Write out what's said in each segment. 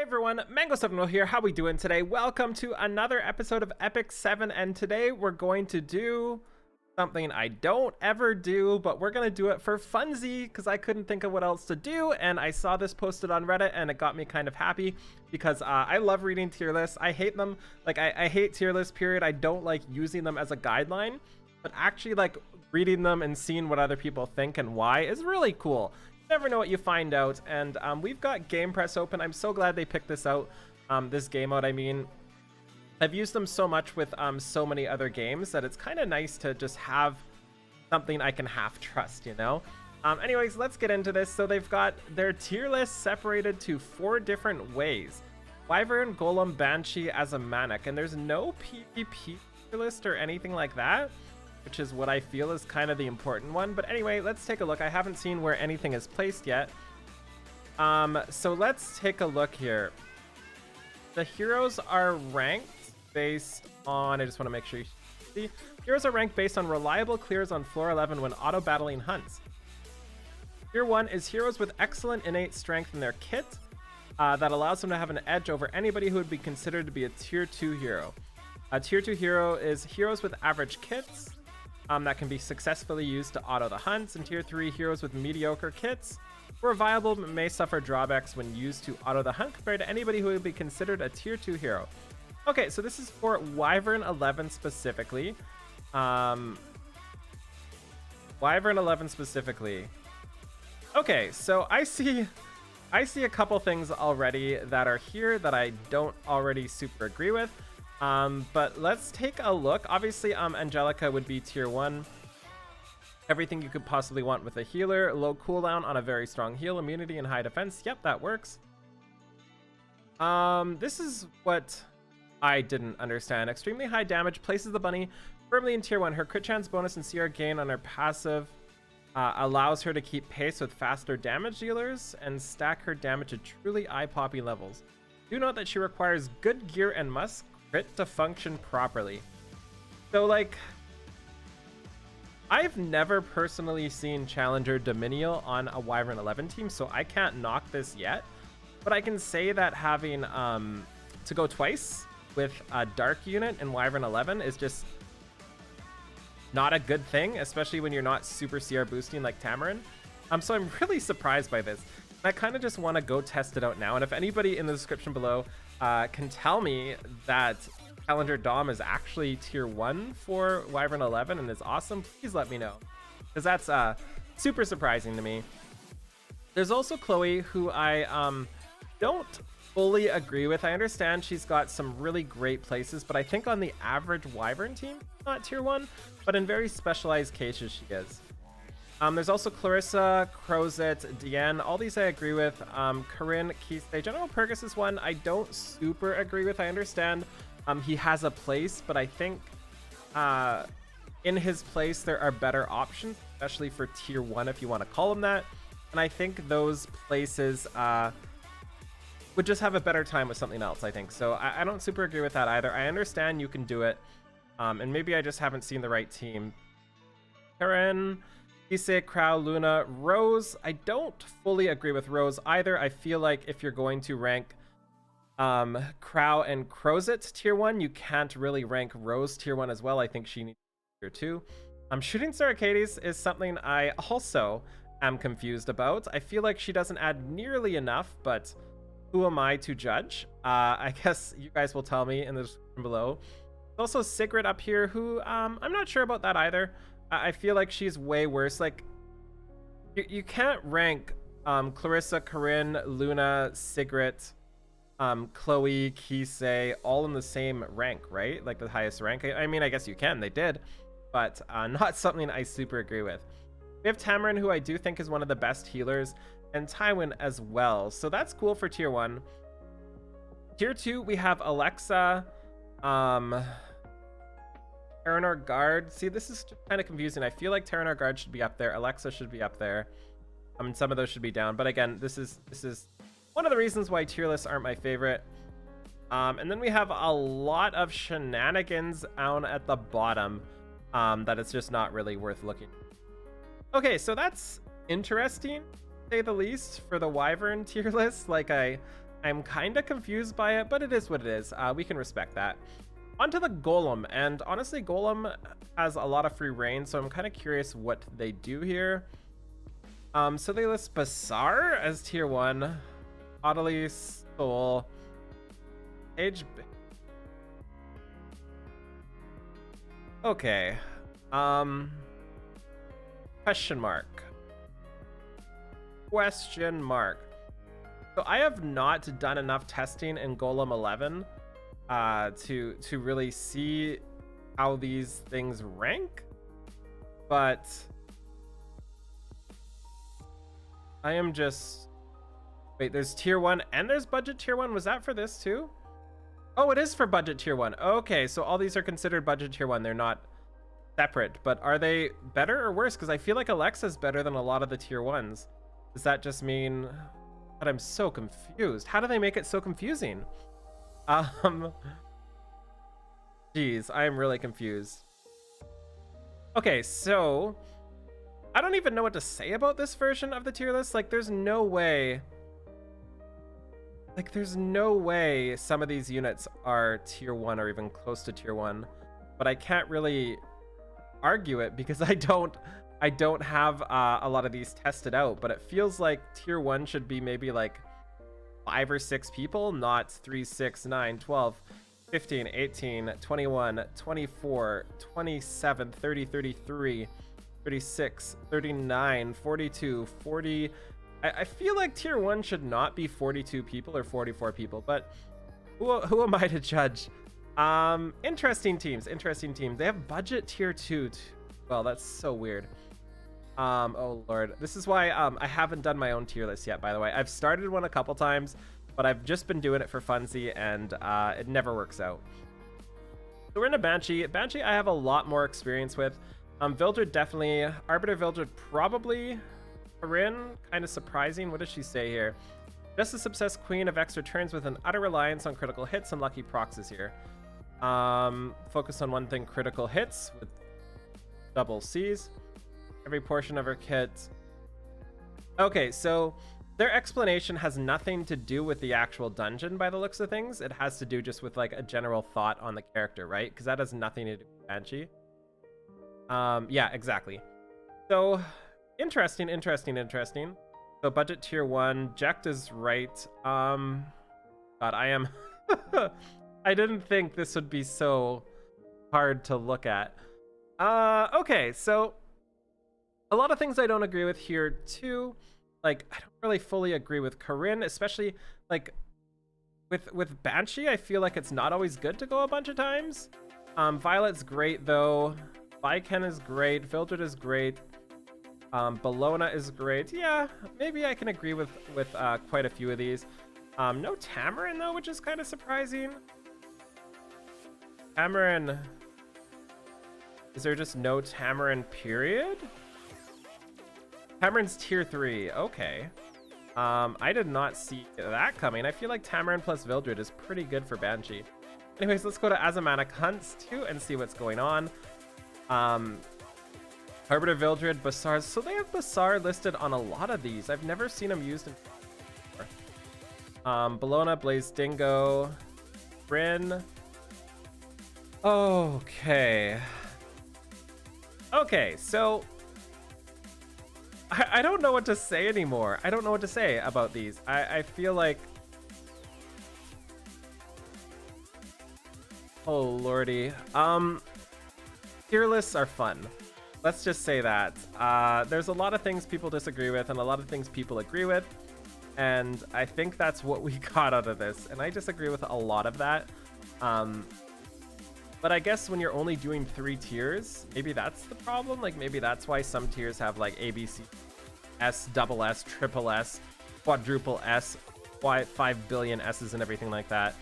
Everyone, Mango7 here. How we doing today? Welcome to another episode of Epic 7, and today we're going to do something I don't ever do, but we're going to do it for funsie because I couldn't think of what else to do, and I saw this posted on Reddit and it got me kind of happy because I love reading tier lists. I hate them. Like, I hate tier lists, period. I don't like using them as a guideline, but actually like reading them and seeing what other people think and why is really cool. Never know what you find out. And we've got Game Press open. I'm so glad they picked this out, this game out. I mean, I've used them so much with so many other games that it's kind of nice to just have something I can half trust, you know? Anyways, let's get into this. So they've got their tier list separated to 4 different ways: Wyvern, Golem, Banshee, as a Manic, and there's no PvP tier list or anything like that, which is what I feel is kind of the important one. But anyway, let's take a look. I haven't seen where anything is placed yet. So let's take a look here. The heroes are ranked based on, I just want to make sure you see, heroes are ranked based on reliable clears on floor 11 when auto-battling hunts. Tier 1 is heroes with excellent innate strength in their kit that allows them to have an edge over anybody who would be considered to be a tier 2 hero. A tier 2 hero is heroes with average kits that can be successfully used to auto the hunts, and tier 3 heroes with mediocre kits who are viable but may suffer drawbacks when used to auto the hunt compared to anybody who would be considered a tier 2 hero. Okay, so this is for Wyvern 11 specifically. Wyvern 11 specifically. Okay, so I see a couple things already that are here that I don't already super agree with. But let's take a look. Obviously, Angelica would be tier 1. Everything you could possibly want with a healer. Low cooldown on a very strong heal, immunity, and high defense. Yep, that works. This is what I didn't understand. Extremely high damage, places the bunny firmly in tier 1. Her crit chance bonus and CR gain on her passive allows her to keep pace with faster damage dealers and stack her damage to truly eye-popping levels. Do note that she requires good gear and must crit to function properly. So, like, I've never personally seen Challenger Dominial on a Wyvern 11 team, so I can't knock this yet. But I can say that having to go twice with a Dark unit in Wyvern 11 is just not a good thing, especially when you're not super CR boosting like Tamarin. So I'm really surprised by this. I kind of just want to go test it out now. And if anybody in the description below can tell me that Challenger Dom is actually tier 1 for Wyvern 11 and is awesome, please let me know, because that's super surprising to me. There's also Chloe, who I don't fully agree with. I understand she's got some really great places, but I think on the average Wyvern team, not tier 1, but in very specialized cases she is. There's also Clarissa, Crozet, Diane. All these I agree with. Corinne, Keystay. General Purgus is one I don't super agree with. I understand he has a place, but I think in his place there are better options, especially for tier 1 if you want to call them that. And I think those places would just have a better time with something else, I think. So I don't super agree with that either. I understand you can do it, and maybe I just haven't seen the right team. Karen, Ise, Crow, Luna, Rose. I don't fully agree with Rose either. I feel like if you're going to rank Crow and Crozet tier 1, you can't really rank Rose tier 1 as well. I think she needs tier 2. Shooting Star Arcades is something I also am confused about. I feel like she doesn't add nearly enough, but who am I to judge? I guess you guys will tell me in the description below. There's also Sigrid up here, who I'm not sure about that either. I feel like she's way worse. Like, you can't rank Clarissa, Corinne, Luna, Sigrid, Chloe, Kisei all in the same rank, right? Like the highest rank. I mean, I guess you can. They did, but not something I super agree with. We have Tamarin, who I do think is one of the best healers, and Tywin as well. So that's cool for tier 1. Tier 2, we have Alexa, Terranar Guard. See, this is kind of confusing. I feel like Terranar Guard should be up there. Alexa should be up there. I mean, some of those should be down. But again, this is one of the reasons why tier lists aren't my favorite. And then we have a lot of shenanigans down at the bottom that it's just not really worth looking. Okay, so that's interesting, to say the least, for the Wyvern tier list. Like, I I'm kind of confused by it, but it is what it is. We can respect that. Onto the Golem, and honestly, Golem has a lot of free reign, so I'm kind of curious what they do here. So they list Bazaar as tier 1, Audley, Soul, Age. Okay. Question mark. Question mark. So I have not done enough testing in Golem 11 to really see how these things rank, but I am just... Wait, there's tier 1 and there's budget tier 1. Was that for this too? Oh, it is for budget tier 1. Okay, so all these are considered budget tier 1. They're not separate, but are they better or worse? Because I feel like Alexa's better than a lot of the tier 1s. Does that just mean... But I'm so confused. How do they make it so confusing? Geez, I am really confused. Okay, so I don't even know what to say about this version of the tier list. Like, there's no way. Like, there's no way some of these units are tier 1 or even close to tier 1. But I can't really argue it because I don't have a lot of these tested out. But it feels like tier 1 should be maybe like 5 or 6 people, not 3, 6, 9, 12, 15, 18, 21, 24, 27, 30, 33, 36, 39, 42, 40. I feel like tier 1 should not be 42 people or 44 people, but who am I to judge? Interesting teams. They have budget tier 2. Well, that's so weird. Oh lord, this is why I haven't done my own tier list yet, by the way. I've started one a couple times, but I've just been doing it for funsies, and it never works out. So we're in a Banshee. Banshee I have a lot more experience with. Vildred definitely. Arbiter Vildred probably. Corinne, kind of surprising. What does she say here? Justice Obsessed Queen of extra turns with an utter reliance on critical hits and lucky procs is here. Focus on one thing, critical hits with double C's. Every portion of her kit. Okay, so their explanation has nothing to do with the actual dungeon by the looks of things. It has to do just with like a general thought on the character, right? Because that has nothing to do with Banshee. Yeah, exactly. So interesting. So budget tier 1. Jekt is right. God, I am... I didn't think this would be so hard to look at. Okay, so a lot of things I don't agree with here too. Like, I don't really fully agree with Corinne, especially like with Banshee. I feel like it's not always good to go a bunch of times. Violet's great though. Viken is great. Vildred is great. Bellona is great. Yeah, maybe I can agree with quite a few of these. No Tamarin though, which is kind of surprising. Tamarin. Is there just no Tamarin period? Tamarin's tier 3. Okay. I did not see that coming. I feel like Tamarin plus Vildred is pretty good for Banshee. Anyways, let's go to Azamanic Hunts too and see what's going on. Arbiter Vildred, Bazaar. So they have Bazaar listed on a lot of these. I've never seen them used in before. Bellona, Blaze Dingo, Bryn. Okay. Okay, so I don't know what to say anymore. I don't know what to say about these. I feel like... Oh, lordy. Tier lists are fun. Let's just say that. There's a lot of things people disagree with and a lot of things people agree with. And I think that's what we got out of this. And I disagree with a lot of that. But I guess when you're only doing 3 tiers, maybe that's the problem. Like maybe that's why some tiers have like A, B, C, S, double S, triple S, quadruple S, 5 billion S's and everything like that.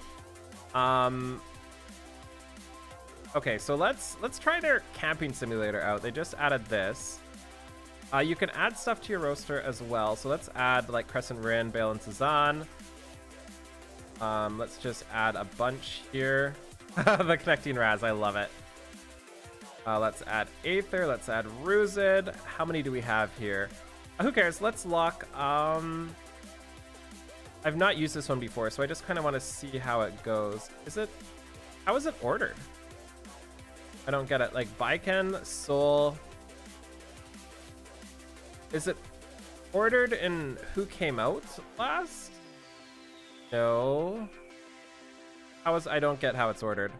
Okay, so let's try their camping simulator out. They just added this. You can add stuff to your roster as well. So let's add like Crescent Rin, Bale, and Cezanne. Let's just add a bunch here. The connecting Raz, I love it. Let's add Aether, let's add Ruzid. How many do we have here? Who cares? Let's lock I've not used this one before, so I just kind of want to see how it goes. How is it ordered? I don't get it. Like Baiken, Soul. Is it ordered in who came out last? No. I don't get how it's ordered.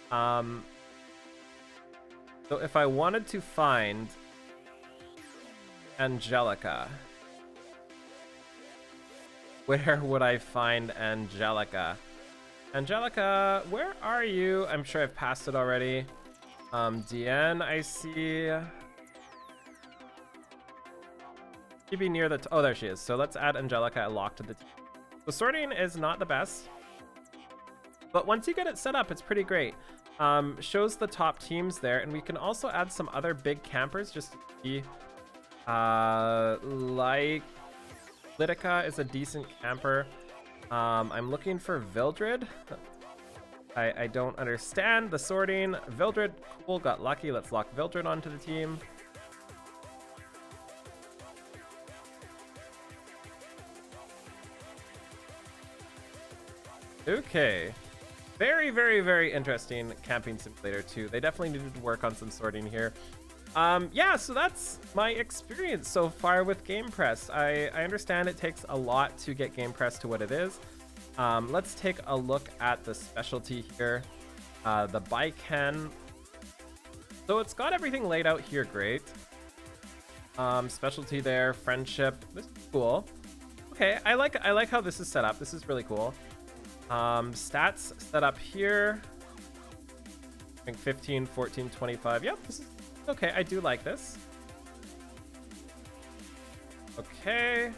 So if I wanted to find Angelica, where would I find Angelica? Angelica, where are you? I'm sure I've passed it already. DN, I see. She'd be near the... oh, there she is. So let's add Angelica and lock to the team. So sorting is not the best, but once you get it set up, it's pretty great. Shows the top teams there, and we can also add some other big campers just to see. Like Litica is a decent camper. I'm looking for Vildred. I don't understand the sorting. Vildred, cool, got lucky. Let's lock Vildred onto the team. Okay. Very, very, very interesting camping simulator 2. They definitely needed to work on some sorting here. Yeah, so that's my experience so far with GamePress. I understand it takes a lot to get GamePress to what it is. Let's take a look at the specialty here. The Baiken. So it's got everything laid out here, great. Specialty there, friendship. This is cool. Okay, I like how this is set up. This is really cool. Stats set up here. I think 15, 14, 25. Yep, this is okay. I do like this. Okay.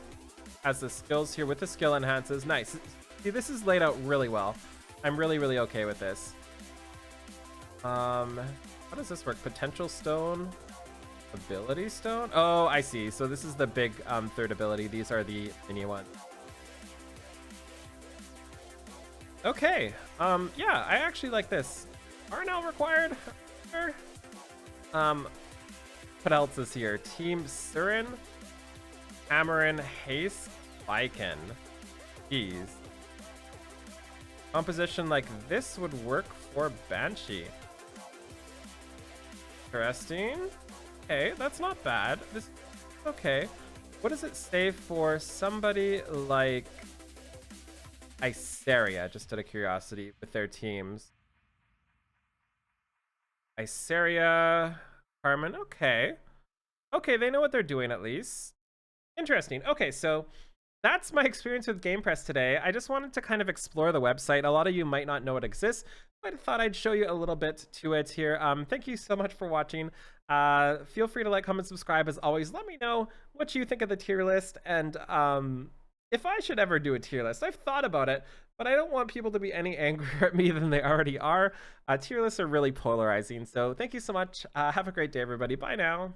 Has the skills here with the skill enhances. Nice. See, this is laid out really well. I'm really, really okay with this. How does this work? Potential stone, ability stone. Oh, I see. So this is the big third ability. These are the mini ones. Okay. Yeah, I actually like this. RNL required. What else is here? Team Surin, Amarin, Haste, Baiken. Jeez. Composition like this would work for Banshee. Interesting. Okay, that's not bad. This okay. What does it say for somebody like Iseria, just out of curiosity, with their teams? Iseria, Carmen, okay. Okay, they know what they're doing at least. Interesting. Okay, so that's my experience with GamePress today. I just wanted to kind of explore the website. A lot of you might not know it exists, but I thought I'd show you a little bit to it here. Thank you so much for watching. Feel free to like, comment, subscribe. As always, let me know what you think of the tier list, and if I should ever do a tier list. I've thought about it, but I don't want people to be any angrier at me than they already are. Tier lists are really polarizing, so thank you so much. Have a great day, everybody. Bye now.